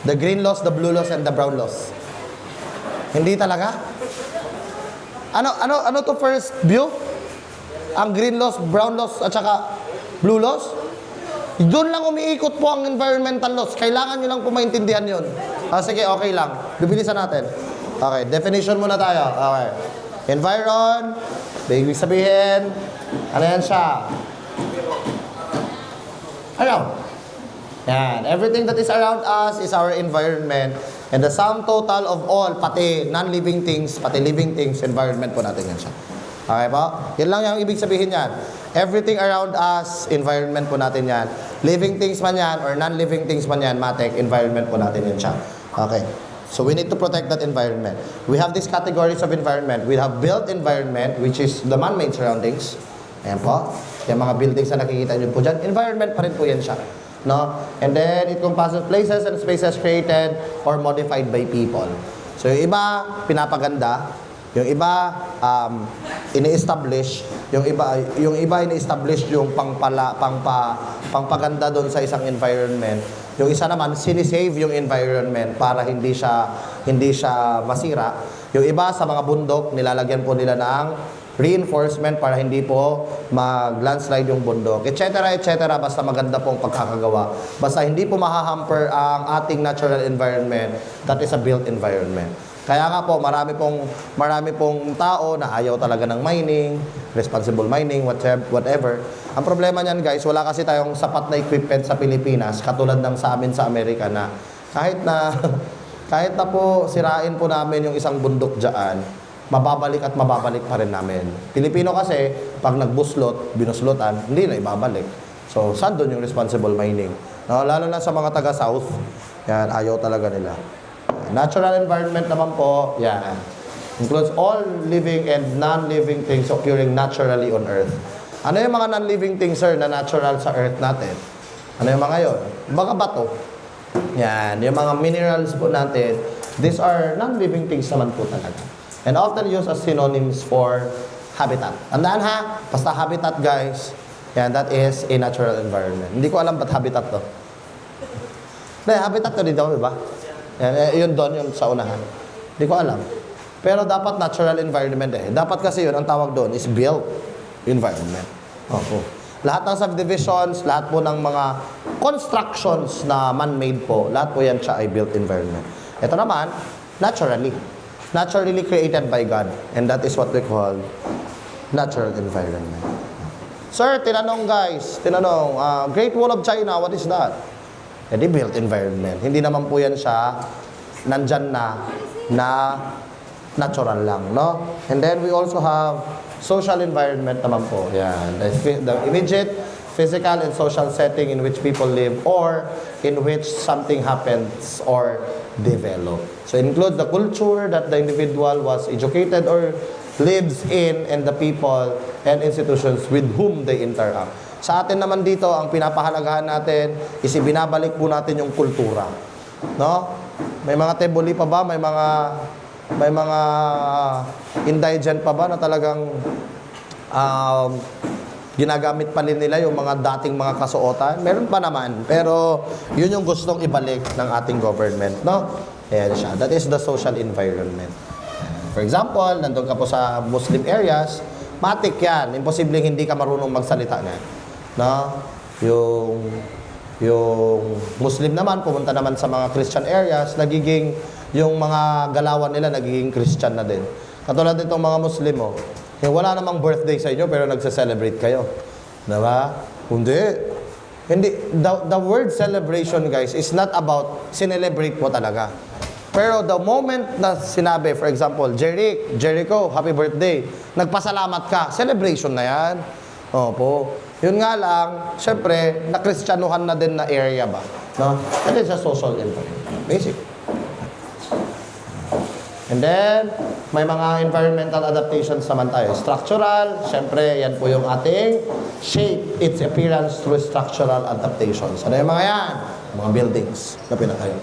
The green loss, the blue loss, and the brown loss. Hindi talaga? Ano to first view? Ang green loss, brown loss, at saka blue loss? Doon lang umiikot po ang environmental loss. Kailangan nyo lang po maintindihan yun. Sige, okay lang. Bibilisan natin. Okay, definition muna tayo. Okay. Environ, ibig sabihin, ano yan siya? Ano? Yan. Everything that is around us is our environment. And the sum total of all, pati non-living things, pati living things, environment po natin yan siya. Okay po? Yan lang yung ibig sabihin yan. Everything around us, environment po natin yan. Living things man yan, or non-living things man yan, matek, environment po natin yan siya. Okay. So we need to protect that environment. We have these categories of environment. We have built environment, which is the man-made surroundings. Ayan po. Yung mga buildings na nakikita nyo po dyan, environment pa rin po yan siya. No? And then, it encompasses places and spaces created or modified by people. So, yung iba, pinapaganda. Yung iba, ini-establish. Yung iba ini-establish yung pangpaganda doon sa isang environment. Yung isa naman, sinisave yung environment para hindi siya masira. Yung iba, sa mga bundok, nilalagyan po nila ng reinforcement para hindi po mag-landslide yung bundok, etc. etc. Basta maganda pong pagkakagawa. Basta hindi po mahahamper ang ating natural environment. That is a built environment. Kaya nga po, marami pong tao na ayaw talaga ng mining, responsible mining, whatever. Ang problema niyan guys, wala kasi tayong sapat na equipment sa Pilipinas, katulad ng sa amin sa Amerika na kahit na po sirain po namin yung isang bundok dyan, mababalik at mababalik pa rin namin. Pilipino kasi, pag nagbuslot, binuslotan, hindi na ibabalik. So, saan doon yung responsible mining? No, lalo na sa mga taga-south, yan, ayaw talaga nila. Natural environment naman po, yan, includes all living and non-living things occurring naturally on Earth. Ano yung mga non-living things, sir, na natural sa Earth natin? Ano yung mga yun? Mga bato. Yan, yung mga minerals po natin, these are non-living things naman po talaga. And often used as synonyms for habitat. Tandaan ha, basta habitat guys, yan, that is a natural environment. Hindi ko alam ba't habitat to. Habitat to din daw, diba? Yan, yun doon, yung sa unahan. Hindi ko alam. Pero dapat natural environment eh. Dapat kasi yun, ang tawag doon is built environment. Opo. Lahat ng subdivisions, lahat po ng mga constructions na man-made po, lahat po yan siya ay built environment. Ito naman, naturally created by God. And that is what we call natural environment. Sir, tinanong, Great Wall of China, what is that? Hindi built environment. Hindi naman po yan siya nandyan na natural lang, no? And then we also have social environment naman po. Yan. The immediate physical and social setting in which people live or in which something happens or develop. So it includes the culture that the individual was educated or lives in and the people and institutions with whom they interact. Sa atin naman dito, ang pinapahalagahan natin is ibinabalik po natin yung kultura. No? May mga teboli pa ba? May mga indigent pa ba na talagang ginagamit pa rin nila yung mga dating mga kasuotan? Meron pa naman. Pero yun yung gustong ibalik ng ating government. No? Ayan siya. That is the social environment. For example, nandun ka po sa Muslim areas, matik yan. Imposibleng hindi ka marunong magsalita na. No? Yung Muslim naman, pumunta naman sa mga Christian areas, nagiging, yung mga galawan nila, nagiging Christian na din. Katulad nitong mga Muslim, yung wala namang birthday sa inyo, pero nagsa-celebrate kayo. Diba? Hindi. The word celebration, guys, is not about sinelebrate mo talaga. Pero the moment na sinabi, for example, Jericho, happy birthday, nagpasalamat ka, celebration na yan. Opo. Yun nga lang, syempre, na-Kristyanuhan na din na area ba? No? That is a social environment. Basic. And then, may mga environmental adaptations naman tayo. Structural, syempre, yan po yung ating shape its appearance through structural adaptations. Ano yung mga yan? Mga buildings na pinatayo.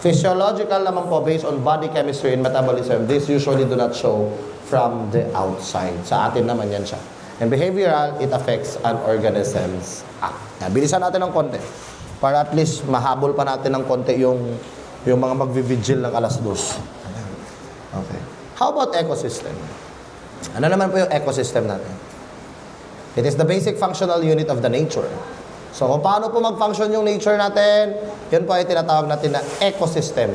Physiological naman po, based on body chemistry and metabolism, this usually do not show from the outside. Sa atin naman yan siya. And behavioral, it affects an organism's act. Bilisan natin ng konti. Para at least mahabol pa natin ng konti yung Yung mga magvivigil ng alas 2. Okay. How about ecosystem? Ano naman po yung ecosystem natin? It is the basic functional unit of the nature. So, kung paano po mag-function yung nature natin, yun po ay tinatawag natin na ecosystem.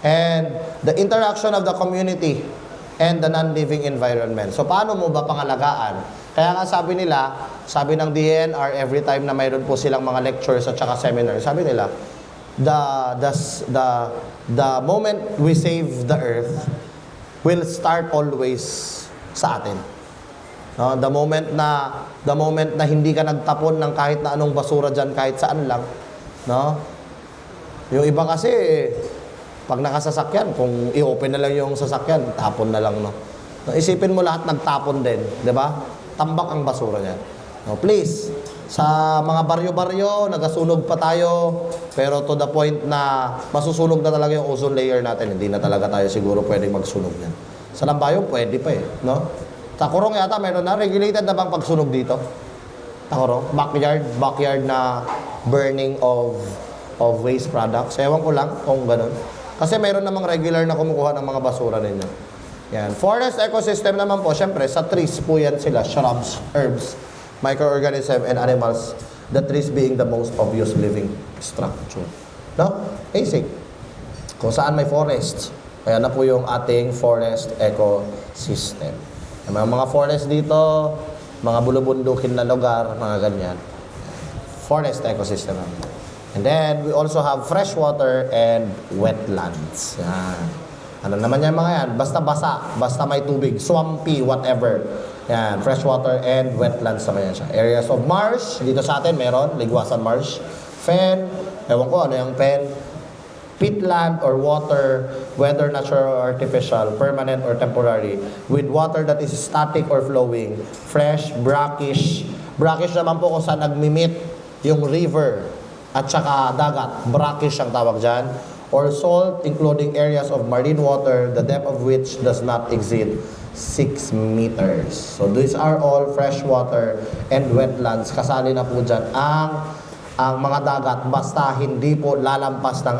And the interaction of the community and the non-living environment. So, paano mo ba pangalagaan? Kaya nga sabi nila, sabi ng DNR, every time na mayroon po silang mga lectures at saka seminars, sabi nila, the moment we save the earth will start always sa atin. No, the moment na hindi ka nagtapon ng kahit na anong basura diyan kahit saan lang, no? Yung iba kasi pag nakasasakyan, kung i-open na lang yung sasakyan, tapon na lang, no. No, isipin mo lahat nagtapon din, 'di ba? Tambak ang basura niyan. No, please, sa mga baryo-baryo, nagasunog pa tayo, pero to the point na masusunog na talaga yung ozone layer natin, hindi na talaga tayo siguro pwedeng magsunog niyan. Sa Lambayong, pwede pa eh, no? Sa Kurong yata, meron na. Regulated na bang pagsunog dito? Sa Kurong? Backyard na burning of waste products. Ewan ko lang kung ganun. Kasi meron namang regular na kumukuha ng mga basura ninyo. Yan. Forest ecosystem naman po, syempre, sa trees po yan sila. Shrubs, herbs, microorganism, and animals. The trees being the most obvious living structure. No? Basic. Kung saan may forest. Kaya na po yung ating forest ecosystem. May mga forest dito, mga bulubundukin na lugar, mga ganyan. Forest ecosystem. And then, we also have freshwater and wetlands. Yan. Ano naman yan mga yan? Basta basa, basta may tubig, swampy, whatever. Yan, freshwater and wetlands naman yan siya. Areas of marsh, dito sa atin meron, Ligwasan Marsh. Fen, ewan ko ano yung fen. Peatland or water, whether natural or artificial, permanent or temporary, with water that is static or flowing, fresh, brackish. Brackish naman po kung saan nagmimit yung river at saka dagat. Brackish ang tawag dyan. Or salt, including areas of marine water, the depth of which does not exceed 6 meters. So these are all freshwater and wetlands. Kasali na po dyan ang mga dagat basta hindi po lalampas ng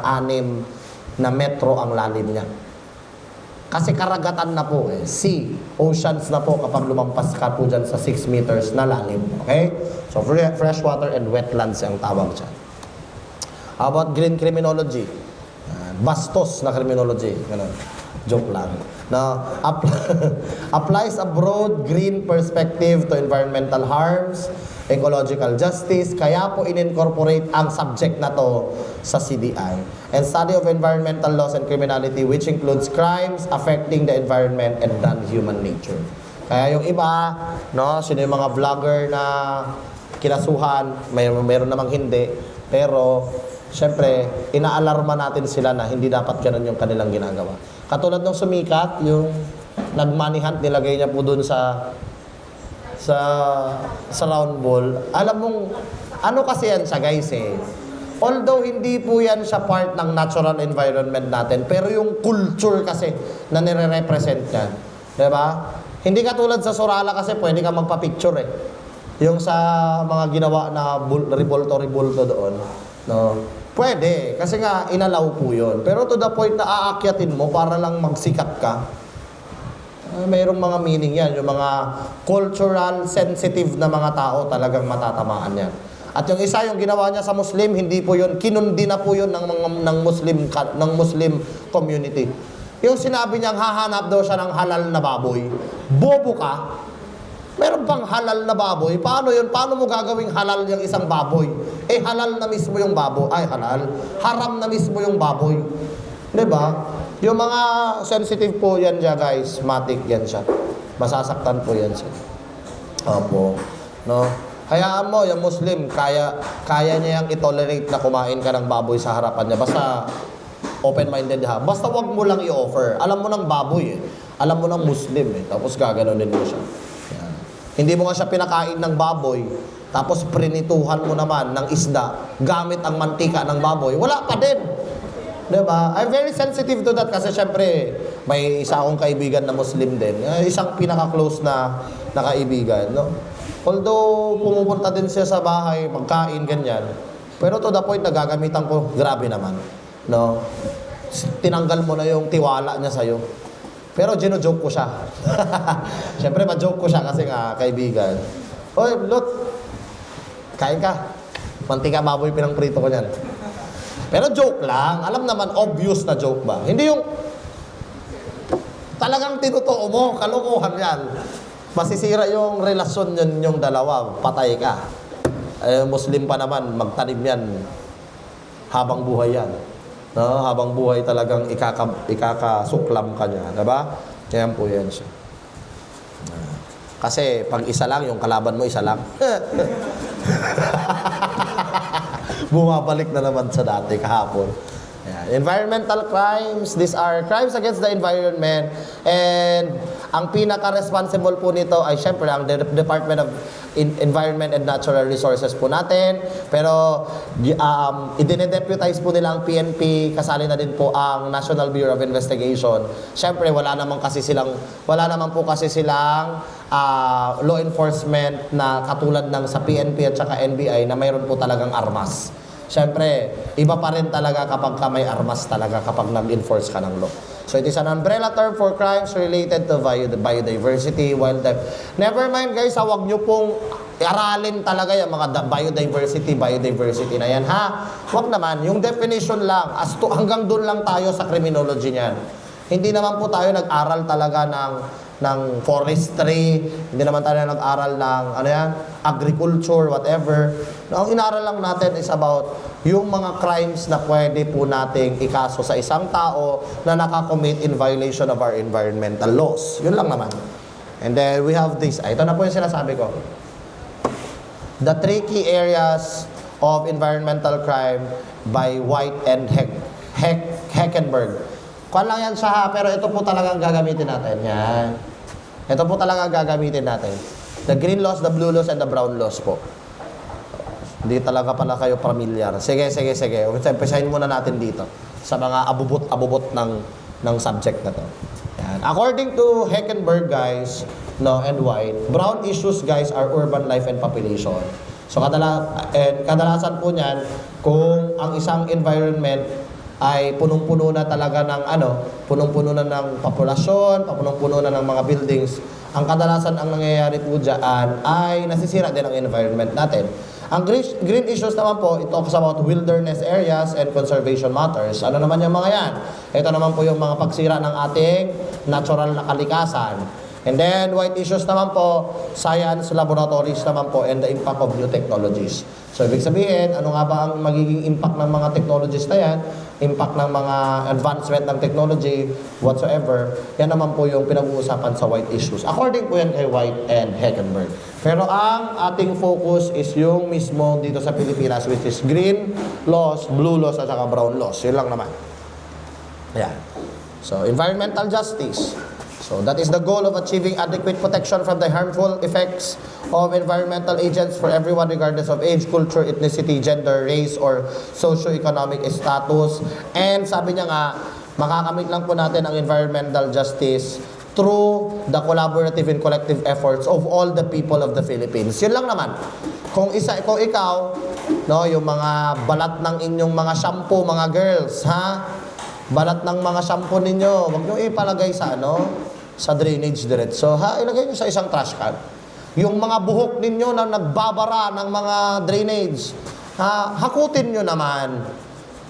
6 na metro ang lalim niya. Kasi karagatan na po eh. Sea, oceans na po kapag lumampas ka po dyan sa 6 meters na lalim. Okay? So freshwater and wetlands ang tawag dyan. How about green criminology? Bastos na criminology. Ganun. Joke lang. Now, applies a broad green perspective to environmental harms, ecological justice, kaya po in-incorporate ang subject na to sa CDI. And study of environmental laws and criminality, which includes crimes affecting the environment and non-human nature. Kaya yung iba, no, sino yung mga vlogger na kinasuhan, meron namang hindi, pero siyempre, inaalarma natin sila na hindi dapat ganun yung kanilang ginagawa. Katulad ng sumikat, yung nag-money hunt, nilagay niya po dun sa round ball. Alam mong, ano kasi yan siya guys eh. Although hindi po yan siya part ng natural environment natin, pero yung culture kasi na nire-represent niya. Diba? Hindi katulad sa Sorala kasi pwede ka magpa-picture eh. Yung sa mga ginawa na ribulto doon. No? Pwede, kasi nga inalaw po yun. Pero to the point na aakyatin mo para lang magsikat ka, mayroong mga meaning yan. Yung mga cultural, sensitive na mga tao talagang matatamaan yan. At yung isa, yung ginawa niya sa Muslim, hindi po yun, kinundi na po yun ng Muslim community. Yung sinabi niyang hahanap daw siya ng halal na baboy. Bobo ka? Meron pang halal na baboy. Paano yun? Paano mo gagawing halal yung isang baboy? Eh, halal na mismo yung baboy. Ay, halal. Haram na mismo yung baboy. Diba? Yung mga sensitive po yan siya, guys. Matik yan siya. Masasaktan po yan siya. Opo. No? Hayaan mo, yung Muslim, kaya niya yung itolerate na kumain ka ng baboy sa harapan niya. Basta open-minded ha. Basta wag mo lang i-offer. Alam mo ng baboy eh. Alam mo ng Muslim eh. Tapos gaganunin mo siya. Hindi mo nga siya pinakain ng baboy, tapos prinituhan mo naman ng isda, gamit ang mantika ng baboy, wala pa din. Diba? I'm very sensitive to that kasi syempre, may isa akong kaibigan na Muslim din. Isang pinaka-close na kaibigan. No? Although, pumupunta din siya sa bahay, magkain, ganyan. Pero to the point na gagamitan ko, grabe naman. No? tinanggal mo na yung tiwala niya sa'yo. Pero gino-joke ko siya. Siyempre, ma-joke ko siya kasi nga, kaibigan. Oy, Lot, kain ka. Mantika baboy pinang-prito ko niyan. Pero joke lang. Alam naman, obvious na joke ba? Hindi yung talagang tinutuo mo, kalokohan yan. Masisira yung relasyon yun yung dalawa, patay ka. Muslim pa naman, magtanim yan habang buhay yan. No? Habang buhay talagang ikakasuklam ka niya. Diba? Yan po yan siya. Kasi pag isa lang, yung kalaban mo isa lang. Bumabalik na naman sa dati kahapon. Yan. Environmental crimes, these are crimes against the environment, and ang pinaka-responsible po nito ay syempre ang Department of Environment and Natural Resources po natin. Pero idinedeputize po nila ang PNP, kasali na din po ang National Bureau of Investigation. Syempre wala naman po kasi silang law enforcement na katulad ng sa PNP at saka NBI na mayroon po talagang armas. Siyempre, iba pa rin talaga kapag ka may armas talaga kapag nag-enforce ka ng law. So it is an umbrella term for crimes related to biodiversity, wildlife. Never mind guys, huwag nyo pong aralin talaga yung mga biodiversity na yan, ha? Huwag naman, yung definition lang, hanggang doon lang tayo sa criminology niyan. Hindi naman po tayo nag-aral talaga ng forestry, hindi naman tayo nag-aral ng agriculture, whatever. Ang inaral lang natin is about yung mga crimes na pwede po nating ikaso sa isang tao na nakakommit in violation of our environmental laws. Yun lang naman. And then we have this. Ito na po yung sinasabi ko. The 3 key areas of environmental crime by White and Heckenberg. Kuwan lang yan siya ha, pero ito po talagang gagamitin natin. Yan. Ito po talagang gagamitin natin. The green laws, the blue laws, and the brown laws po. Hindi talaga pala kayo familiar. Sige. Umpisahin muna natin dito sa mga abubot ng subject na to. Yan. According to Heckenberg, guys, and White, brown issues, guys, are urban life and population. So, kadalasan po niyan, kung ang isang environment ay punong-puno na talaga ng punong-puno na ng populasyon, punong-puno na ng mga buildings, ang kadalasan ang nangyayari po dyan ay nasisira din ang environment natin. Ang green issues naman po, it talks about wilderness areas and conservation matters. Ano naman yung mga yan? Ito naman po yung mga pagsira ng ating natural na kalikasan. And then, white issues naman po, science laboratories naman po, and the impact of new technologies. So, ibig sabihin, ano nga ba ang magiging impact ng mga technologies na yan? Impact ng mga advancement ng technology, whatsoever. Yan naman po yung pinag-uusapan sa white issues. According po yan kay White and Heckenberg. Pero ang ating focus is yung mismo dito sa Pilipinas, which is green laws, blue laws, at saka brown laws. Yun lang naman. Yan. So, environmental justice. So that is the goal of achieving adequate protection from the harmful effects of environmental agents for everyone regardless of age, culture, ethnicity, gender, race, or socio-economic status. And sabi niya nga, makakamit lang po natin ang environmental justice through the collaborative and collective efforts of all the people of the Philippines. Yun lang naman. Kung ikaw, yung mga balat ng inyong mga shampoo, mga girls, ha? Balat ng mga shampoo ninyo, wag nyo ipalagay sa drainage diretso, ha? Ilagay nyo sa isang trash can. Yung mga buhok ninyo na nagbabara ng mga drainage, ha? Hakutin nyo naman.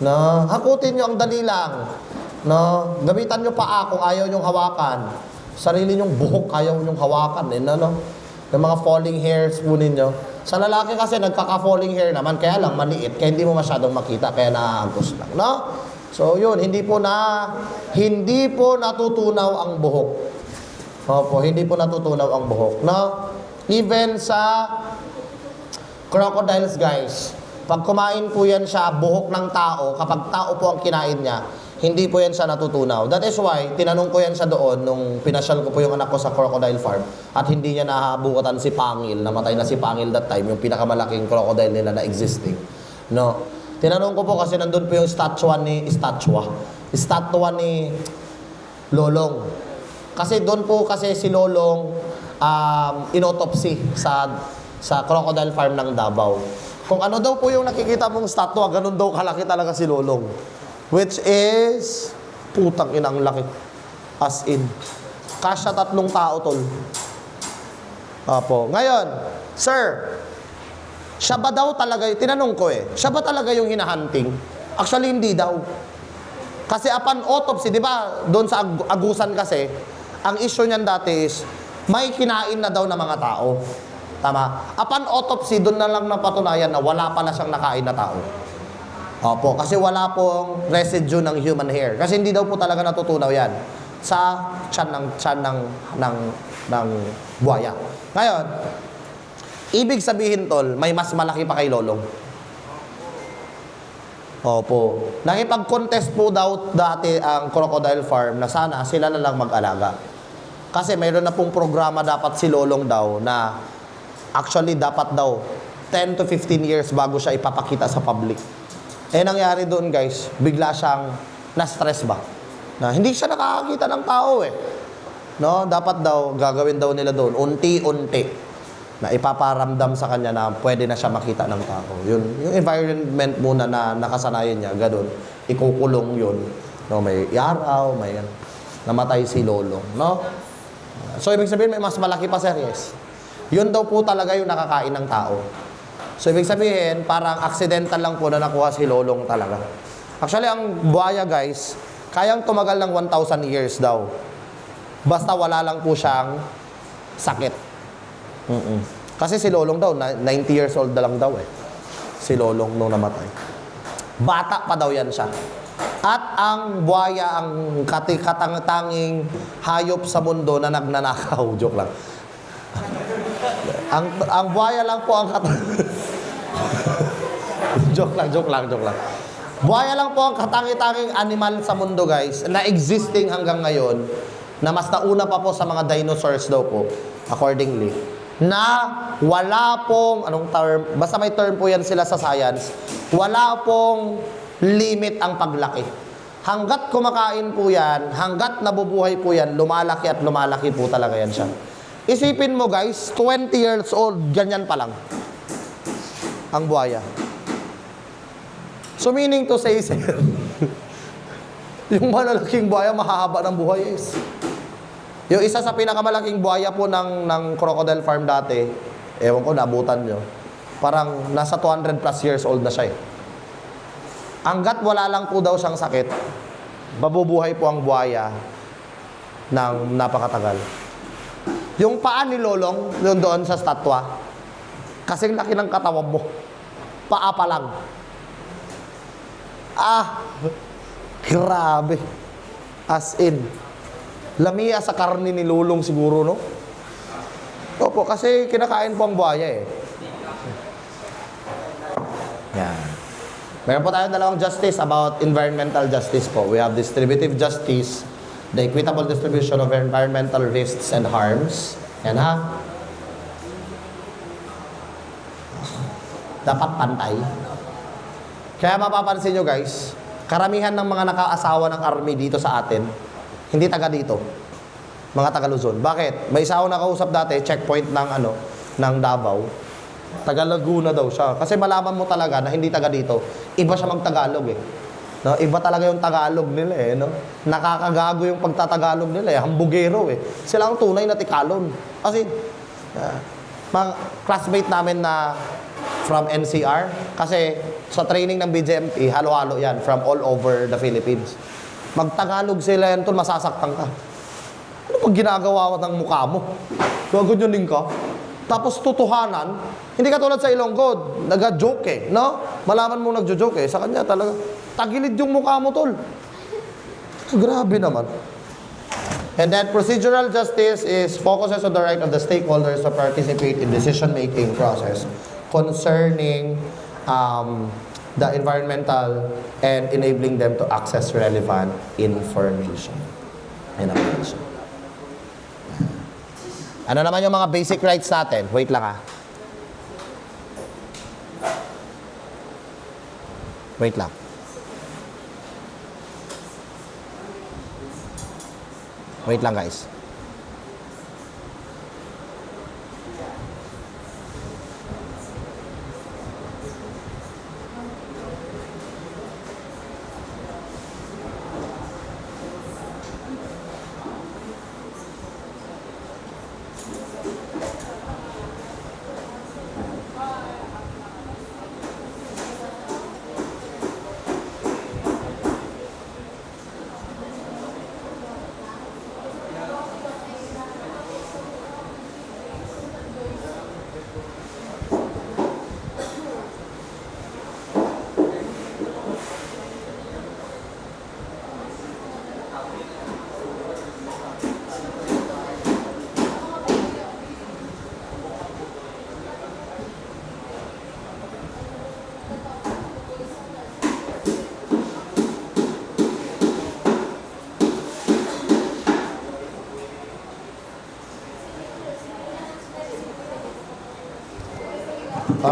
No? Hakutin nyo ang dali lang. No? Gamitan nyo paa kung ayaw nyong hawakan. Sarili nyong buhok ayaw nyong hawakan. Yung mga falling hairs po ninyo. Sa lalaki kasi nagkaka-falling hair naman, kaya lang maliit, kaya hindi mo masyadong makita, kaya naaagos lang. No? So yun, hindi po natutunaw ang buhok. Opo, hindi po natutunaw ang buhok. No? Even sa crocodiles, guys, pag kumain po yan sa buhok ng tao, kapag tao po ang kinain niya, hindi po yan siya natutunaw. That is why, tinanong ko yan siya doon nung pinasyal ko po yung anak ko sa crocodile farm at hindi niya nahabukatan si Pangil. Namatay na si Pangil that time, yung pinakamalaking crocodile nila na existing. No? Tinanong ko po kasi nandun po yung statwa ni Lolong. Kasi doon po kasi si Lolong inotopsy sa crocodile farm ng Davao. Kung ano daw po yung nakikita mong statwa, ganun daw kalaki talaga si Lolong. Which is, putang ina, ang laki. As in. Kasya 3 tao, tol. Apo. Ngayon, sir, siya ba daw talaga, tinanong ko siya ba talaga yung hinahunting? Actually, hindi daw. Kasi upon autopsy, di ba, doon sa agusan kasi, ang issue niyan dati is, may kinain na daw ng mga tao. Tama? Upon autopsy, doon na lang napatunayan na wala pala siyang nakain na tao. Opo, kasi wala pong residue ng human hair. Kasi hindi daw po talaga natutunaw yan sa tiyan ng buhaya. Ngayon, ibig sabihin, tol, may mas malaki pa kay Lolong. Opo. Nakipag-contest po daw dati ang Crocodile Farm na sana sila na lang mag-alaga. Kasi mayroon na pong programa dapat si Lolong daw na actually dapat daw 10 to 15 years bago siya ipapakita sa public. Nangyari doon, guys, bigla siyang na-stress ba? Na hindi siya nakakakita ng tao No, dapat daw gagawin daw nila doon unti-unti na ipaparamdam sa kanya na pwede na siya makita ng tao. Yung environment muna na nakasanayan niya, ganoon, ikukulong yun. No, may araw, may namatay si Lolong, no? So ibig sabihin may mas malaki pa, sir, yes. Yun daw po talaga yung nakakain ng tao. So ibig sabihin parang accidental lang po na nakuha si Lolong talaga. Actually ang buhaya, guys, kayang tumagal ng 1,000 years daw. Basta wala lang po siyang sakit. Kasi si Lolong daw, 90 years old na lang daw si Lolong nung namatay. Bata pa daw yan siya. At ang buhaya, ang katang-tanging hayop sa mundo na nagnanakaw. Joke lang. Ang buhaya lang po ang joke lang. Buhaya lang po ang katangi-tanging animal sa mundo, guys, na existing hanggang ngayon, na mas nauna pa po sa mga dinosaurs daw po, accordingly, na wala pong, anong term, basta may term po yan sila sa science, wala pong limit ang paglaki. Hanggat kumakain po yan, hanggat nabubuhay po yan, lumalaki at lumalaki po talaga yan siya. Isipin mo, guys, 20 years old, ganyan pa lang ang buhaya. So meaning to say, sir, yung malalaking buhaya, mahahaba ng buhay is. Yung isa sa pinakamalaking buhaya po ng Crocodile Farm dati, ewan ko, naabutan nyo, parang nasa 200 plus years old na siya Hanggat wala lang po daw siyang sakit, mabubuhay po ang buhaya ng napakatagal. Yung paa ni Lolong, yung doon sa statwa, kasing laki ng katawan mo. Paa pa lang. Grabe. As in. Lamia sa karne ni Lolong siguro, no? Opo, kasi kinakain po ang buhaya Yan. Meron po tayong dalawang justice about environmental justice po. We have distributive justice, the equitable distribution of environmental risks and harms. Yan ha. Dapat pantay. Kaya mapapansin nyo, guys, karamihan ng mga nakaasawa ng army dito sa atin, hindi taga dito. Mga taga Luzon. Bakit? May isa ako nakausap dati, checkpoint ng Davao. Taga Laguna daw siya. Kasi malaman mo talaga na hindi taga dito. Iba siya mag-Tagalog No? Iba talaga yung Tagalog nila no? Nakakagago yung pagtatagalog nila Hambugero Sila ang tunay na Tikalon. Kasi, mga classmate namin na from NCR, kasi sa training ng BGMP, halo-halo yan from all over the Philippines. Mag-Tagalog sila yan, tol, masasaktan ka. Ano pag ginagawa ng mukha mo? Gaganyanin ka? Tapos tutuhanan, hindi ka tulad sa Ilonggo, nag-joke no? Malaman mo nag-joke sa kanya talaga, tagilid yung mukha mo, tol. Grabe naman. And then, procedural justice focuses on the right of the stakeholders to participate in decision-making process concerning the environmental and enabling them to access relevant information and application. Ano naman yung mga basic rights natin? Wait lang Wait lang. Wait lang, guys.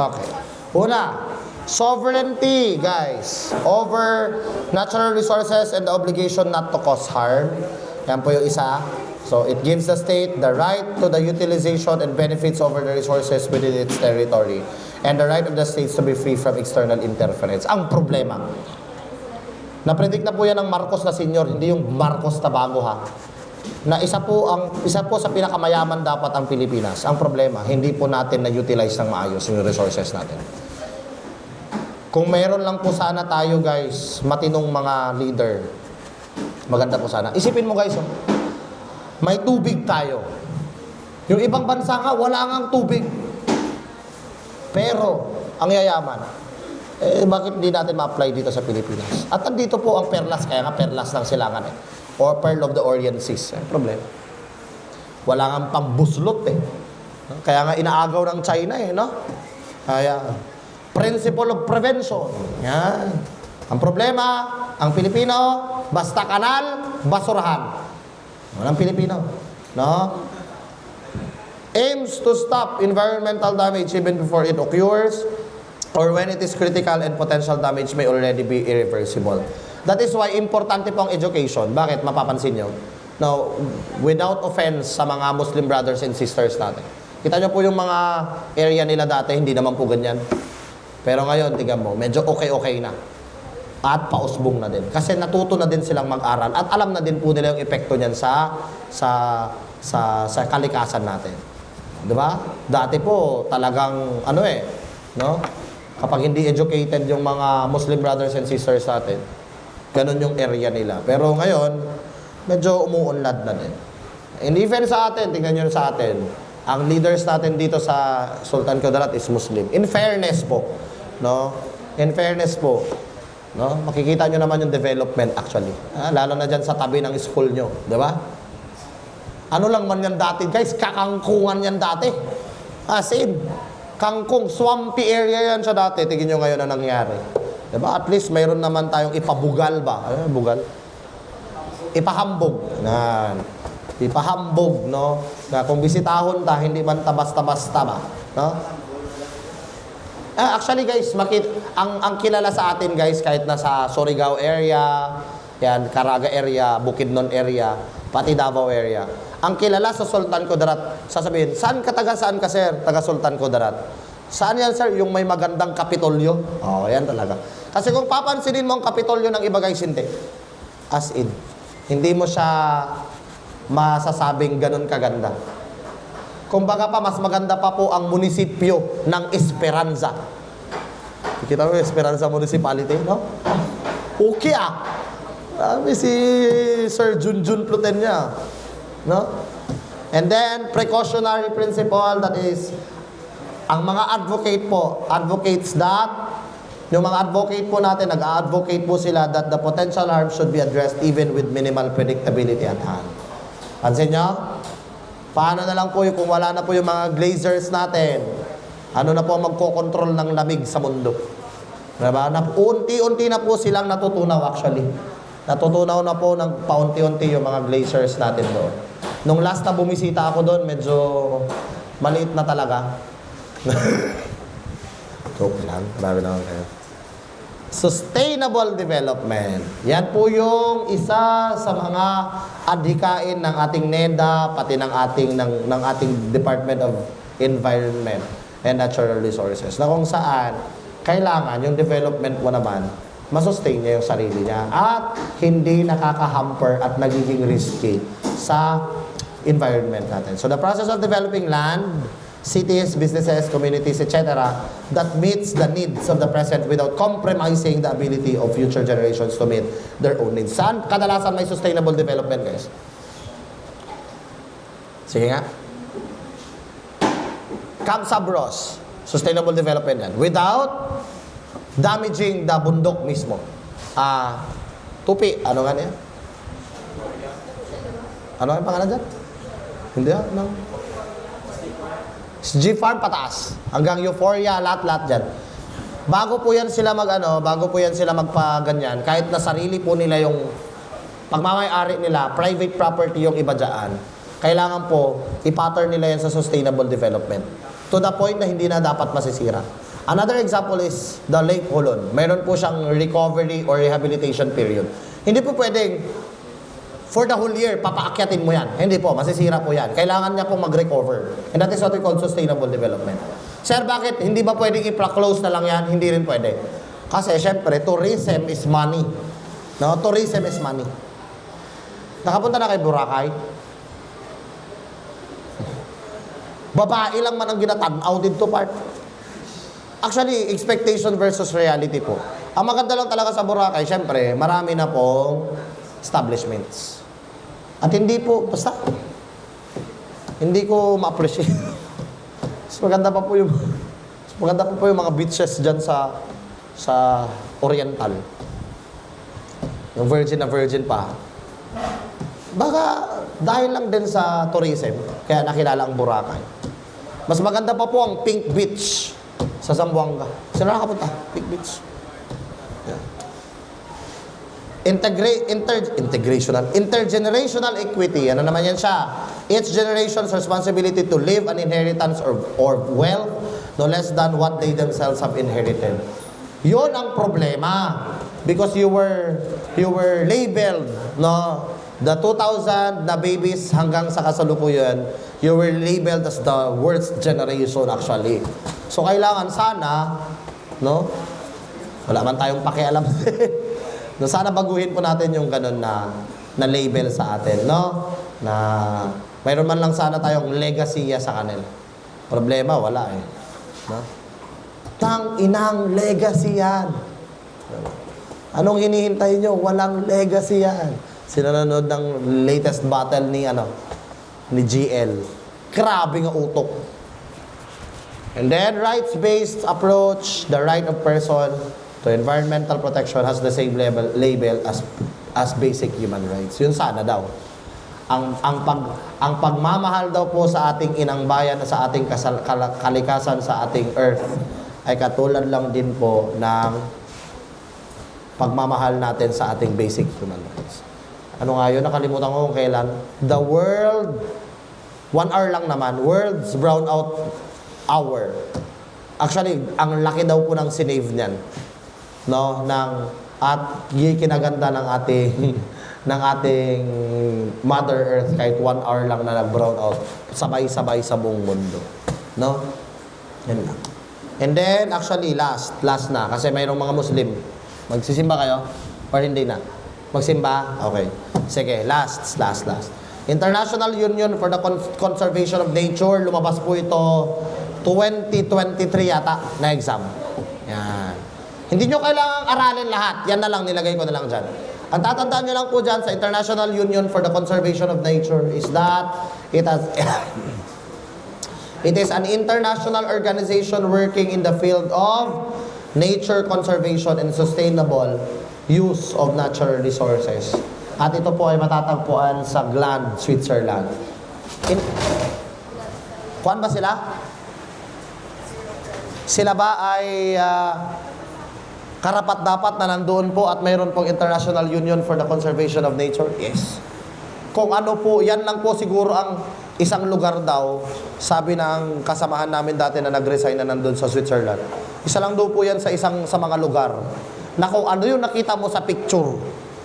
Okay. Una, sovereignty, guys, over natural resources and the obligation not to cause harm. Yan po yung isa. So, it gives the state the right to the utilization and benefits over the resources within its territory and the right of the states to be free from external interference. Ang problema, na-predict na po yan ng Marcos na senior, hindi yung Marcos na bago ha. Na isa po sa pinakamayaman dapat ang Pilipinas. Ang problema, hindi po natin na-utilize ng maayos yung resources natin. Kung meron lang po sana tayo guys, matinong mga leader, maganda po sana. Isipin mo guys, may tubig tayo. Yung ibang bansa nga, wala ngang tubig. Pero, ang yayaman, bakit hindi natin ma-apply dito sa Pilipinas? At andito po ang perlas, kaya nga perlas ng silangan or Pearl of the Orient Seas. Problema. Wala ngang pambuslot Kaya nga inaagaw ng China no? Kaya, principle of prevention. Yan. Ang problema, ang Pilipino, basta kanal, basurahan. Walang Pilipino. No? Aims to stop environmental damage even before it occurs or when it is critical and potential damage may already be irreversible. That is why importante po ang education. Bakit? Mapapansin nyo. Now, without offense sa mga Muslim brothers and sisters natin. Kita nyo po yung mga area nila dati, hindi naman po ganyan. Pero ngayon, tingnan mo, medyo okay-okay na. At pausbong na din. Kasi natuto na din silang mag-aral at alam na din po nila yung epekto niyan sa kalikasan natin. 'Di ba? Dati po talagang no? Kapag hindi educated yung mga Muslim brothers and sisters natin, ganun yung area nila. Pero ngayon, medyo umuunlad na din. And even sa atin, tingnan niyo sa atin, ang leaders natin dito sa Sultan Kudarat is Muslim. In fairness po, no? In fairness po, no? Makikita nyo naman yung development actually. Lalo na dyan sa tabi ng school nyo. Di ba? Ano lang man yan dati, guys? Kakangkungan yan dati. As in, kangkong, swampy area yan siya dati. Tingin nyo ngayon na nangyari. Di ba? At least mayroon naman tayong ipabugal ba? Bugal? Ipahambog. Ipahambog, no? Na kung bisitahon ta, hindi man ta basta-basta ba? No? Actually guys, ang kilala sa atin guys, kahit nasa Surigao area, yan, Caraga area, Bukidnon area, pati Davao area. Ang kilala sa Sultan Kudarat, sasabihin, saan ka sir? Taga Sultan Kudarat. Saan yan sir? Yung may magandang kapitolyo? Yan talaga. Kasi kung papansinin mo ang kapitolyo ng iba guys, hindi. As in, hindi mo siya masasabing ganun kaganda. Kumbaga pa, mas maganda pa po ang munisipyo ng Esperanza. Kita mo, Esperanza Municipality, no? Okay Sabi si Sir Junjun Pluten niya. No? And then, precautionary principle, that is, ang mga advocates that, yung mga advocate po natin, nag-advocate po sila that the potential harm should be addressed even with minimal predictability at hand. Pansin nyo? Paano na lang po kung wala na po yung mga glazers natin? Ano na po magkokontrol ng lamig sa mundo? Diba? Unti-unti na po silang natutunaw actually. Natutunaw na po ng paunti-unti yung mga glazers natin doon. Nung last na bumisita ako doon, medyo maliit na talaga. Joke lang. Marami naman kayo. Sustainable development. Yan po yung isa sa mga adhikain ng ating NEDA, pati ng ating Department of Environment and Natural Resources. Na kung saan, kailangan yung development mo naman, masustain niya yung sarili niya at hindi nakaka-hamper at nagiging risky sa environment natin. So the process of developing land, cities, businesses, communities, etc. that meets the needs of the present without compromising the ability of future generations to meet their own needs. Saan kadalasan may sustainable development, guys? Sige nga. Camp Sabros, sustainable development yan. Without damaging the bundok mismo. Tupi, ano nga niya? Ano ang pangalan dyan? Hindi no? G-Farm pataas. Hanggang Euphoria, lahat-lahat dyan. Bago po yan sila magpaganyan, kahit na sarili po nila yung pagmamay-ari nila, private property yung iba dyan, kailangan po, i-pattern nila yan sa sustainable development. To the point na hindi na dapat masisira. Another example is the Lake Holon. Mayroon po siyang recovery or rehabilitation period. Hindi po pwedeng for the whole year, papaakyatin mo yan. Hindi po, masisira po yan. Kailangan niya pong mag-recover. And that is what we call sustainable development. Sir, bakit? Hindi ba pwedeng i-close na lang yan? Hindi rin pwede. Kasi, syempre, tourism is money. No? Tourism is money. Nakapunta na kay Boracay? Babae lang man ang ginatanaw dito, part. Actually, expectation versus reality po. Ang maganda lang talaga sa Boracay, syempre, marami na pong establishments. At hindi po, basta, hindi ko ma-appreciate. Maganda pa po yung mga beaches dyan sa Oriental. Yung virgin na virgin pa. Baka dahil lang din sa tourism, kaya nakilala ang Boracay. Mas maganda pa po ang Pink Beach sa Zamboanga. Sino nakapunta? Pink Beach. Yeah. Intergenerational equity. Ano naman yan siya? Each generation's responsibility to leave an inheritance or wealth no less than what they themselves have inherited. Yun ang problema. Because you were labeled, no? The 2,000 na babies hanggang sa kasalukuyan, you were labeled as the worst generation actually. So kailangan sana, no? Wala man tayong pakialam. No, sana baguhin po natin yung ganun na label sa atin, no? Na mayroon man lang sana tayong legacy sa kanila. Problema, wala eh. No? Tang inang legacy yan. Anong hinihintay nyo? Walang legacy yan. Sinanonood ng latest battle ni GL. Grabe nga utok. And then, rights-based approach, the right of person to environmental protection has the same label as basic human rights. Yun sana daw. Ang pagmamahal daw po sa ating inang bayan, sa ating kalikasan, sa ating earth, ay katulad lang din po ng pagmamahal natin sa ating basic human rights. Ano nga yun? Nakalimutan ko kung kailan. The world, 1 hour lang naman, world's brownout hour. Actually, ang laki daw po ng sinave niyan. No, at kinaganda ng ating Mother Earth kahit 1 hour lang na nag-brown out sabay-sabay sa buong mundo, no? Yan lang. And then actually last na kasi mayroong mga Muslim. Magsisimba kayo or hindi na? Magsimba? Okay. Sige, last. International Union for the Conservation of Nature, lumabas po ito 2023 yata na exam. Yan. Hindi nyo kailangang aralin lahat. Yan na lang, nilagay ko na lang dyan. Ang tatandaan nyo lang po dyan sa International Union for the Conservation of Nature is that it is an international organization working in the field of nature conservation and sustainable use of natural resources. At ito po ay matatagpuan sa Gland, Switzerland. Kuan ba sila? Sila ba ay karapat-dapat na nandoon po at mayroon pong International Union for the Conservation of Nature? Yes. Kung ano po, yan lang po siguro ang isang lugar daw, sabi ng kasamahan namin dati na nag-resign na nandun sa Switzerland. Isa lang daw po yan sa mga lugar na kung ano yung nakita mo sa picture,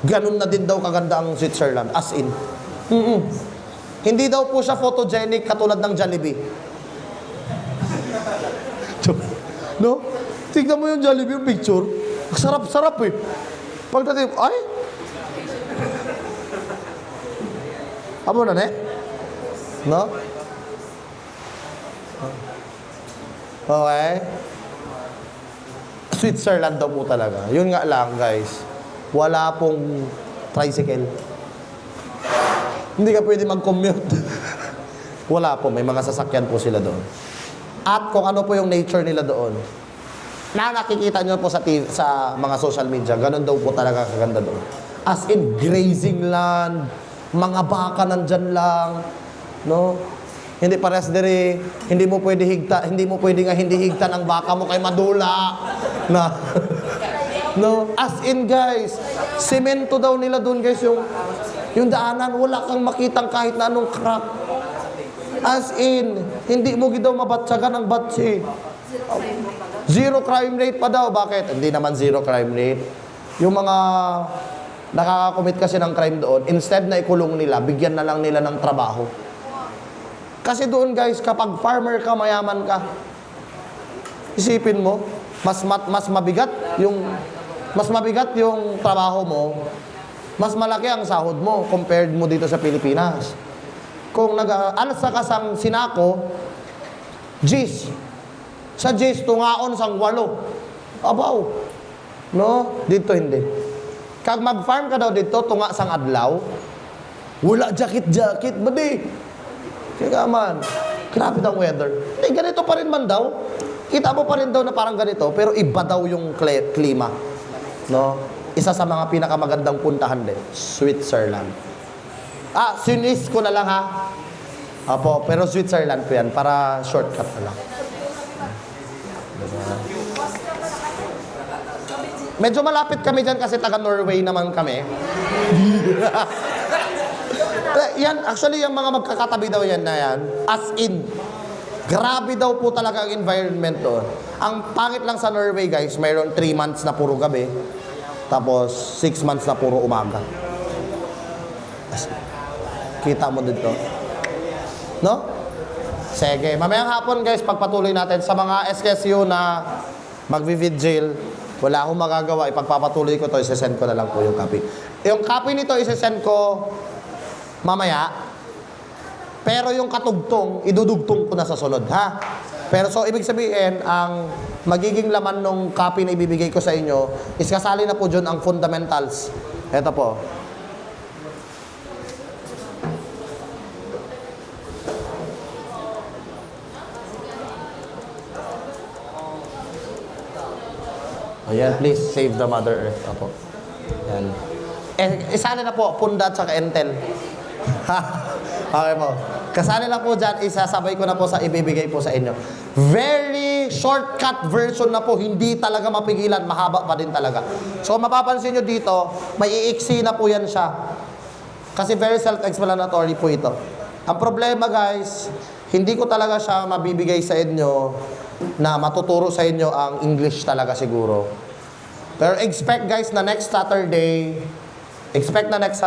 ganun na din daw kaganda ang Switzerland. As in. Hindi daw po siya photogenic katulad ng Jollibee. No? Tignan mo yung Jollibee, yung picture. Sarap-sarap eh. Pagdating, ay? Amo na ne? No? Okay. Switzerland daw po talaga. Yun nga lang, guys. Wala pong tricycle. Hindi ka pwede mag-commute. Wala po. May mga sasakyan po sila doon. At kung ano po yung nature nila doon, na nakikita nyo po sa mga social media, ganun daw po talaga kaganda doon. As in, grazing land, mga baka nandyan lang, no? Hindi pares dire, hindi mo pwede hindi higta ng baka mo kay madula. Na. No, as in guys, semento daw nila doon guys yung daanan, wala kang makitang kahit na anong crack. As in, hindi mo daw mabatsagan ang batsi. Zero crime rate pa daw. Bakit? Hindi naman zero crime rate. Yung mga nakakakomit kasi ng crime doon, instead na ikulong nila, bigyan na lang nila ng trabaho. Kasi doon guys, kapag farmer ka, mayaman ka, isipin mo, mas mabigat yung trabaho mo, mas malaki ang sahod mo compared mo dito sa Pilipinas. Kung nag-alsa ka sang sinako, G's. Sa G's, tungaon sang 8. Abaw. No? Dito hindi. Kag mag-farm ka daw dito, tunga sang adlaw, wala jacket-jacket, badi. Kaya man, grabe daw weather. Ganito pa rin man daw. Kita mo pa rin daw na parang ganito, pero iba daw yung klima. No? Isa sa mga pinakamagandang puntahan din, Switzerland. Sinis ko na lang ha. Apo, pero Switzerland po yan, para shortcut na lang. Medyo malapit kami dyan kasi taga Norway naman kami. Yan, actually, yung mga magkakatabi daw yan na yan, as in, grabe daw po talaga ang environment doon. Ang pangit lang sa Norway, guys, mayroon 3 months na puro gabi, tapos 6 months na puro umaga. Kita mo dito. No? Sige, mamayang hapon, guys, pagpatuloy natin sa mga SSU na magvi-vigil. Wala akong magagawa, ipagpapatuloy ko to, isesend ko na lang po yung copy. Yung copy nito, isesend ko mamaya. Pero yung katugtong, idudugtong ko na sa sunod, ha? Pero so, ibig sabihin, ang magiging laman ng copy na ibibigay ko sa inyo, is kasali na po dyan ang fundamentals. Ito po. Ayan, please save the Mother Earth. Apo. Ayan. Isali na po, Punda at saka Entel. Okay po. Kasali lang po dyan, isasabay ko na po sa ibibigay po sa inyo. Very shortcut version na po, hindi talaga mapigilan, mahaba pa din talaga. So mapapansin nyo dito, may iiksi na po yan siya. Kasi very self-explanatory po ito. Ang problema guys, hindi ko talaga siya mabibigay sa inyo na matuturo sa inyo ang English talaga siguro. Pero expect guys na next Saturday,